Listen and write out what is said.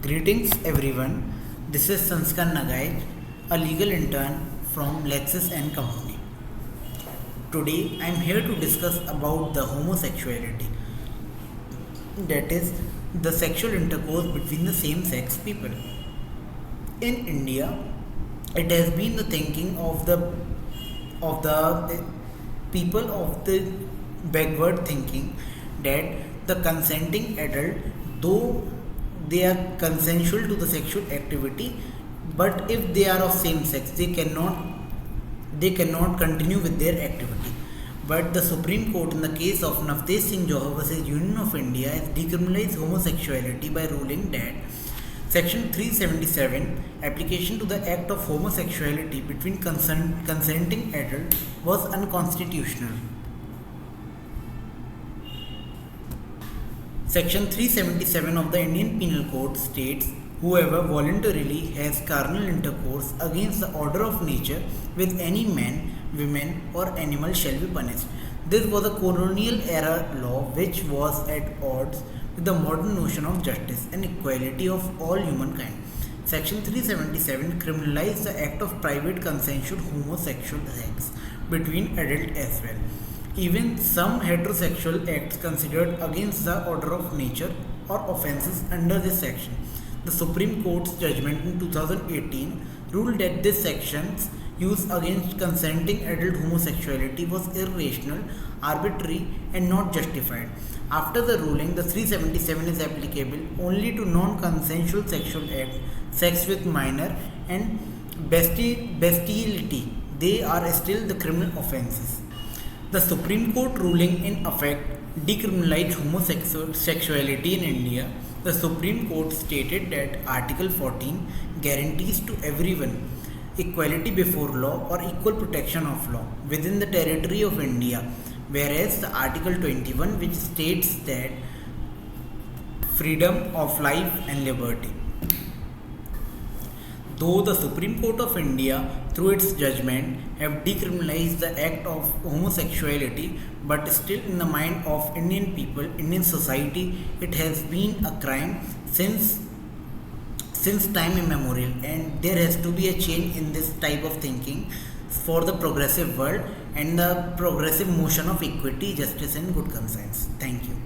Greetings everyone. This is Sanskar Nagai, a legal intern from Lexis and Company. Today I am here to discuss about the homosexuality. That is the sexual intercourse between the same sex people. In India, it has been the thinking of the people of the backward thinking that the consenting adult, though they are consensual to the sexual activity, but if they are of same sex, they cannot continue with their activity. But the Supreme Court, in the case of Navtej Singh Johar versus Union of India, has decriminalized homosexuality by ruling that Section 377, application to the act of homosexuality between consenting adults, was unconstitutional. Section 377 of the Indian Penal Code states, whoever voluntarily has carnal intercourse against the order of nature with any man, woman, or animal shall be punished. This was a colonial era law which was at odds with the modern notion of justice and equality of all humankind. Section 377 criminalized the act of private consensual homosexual sex between adults as well. Even some heterosexual acts considered against the order of nature or offences under this section. The Supreme Court's judgment in 2018 ruled that this section's use against consenting adult homosexuality was irrational, arbitrary, and not justified. After the ruling, the 377 is applicable only to non-consensual sexual acts, sex with minor, and bestiality. They are still the criminal offences. The Supreme Court ruling in effect decriminalized homosexuality in India. The Supreme Court stated that Article 14 guarantees to everyone equality before law or equal protection of law within the territory of India, whereas the Article 21, which states that freedom of life and liberty. Though the Supreme Court of India, through its judgment, have decriminalized the act of homosexuality, but still in the mind of Indian people, Indian society, it has been a crime since time immemorial, and there has to be a change in this type of thinking for the progressive world and the progressive motion of equity, justice, and good conscience. Thank you.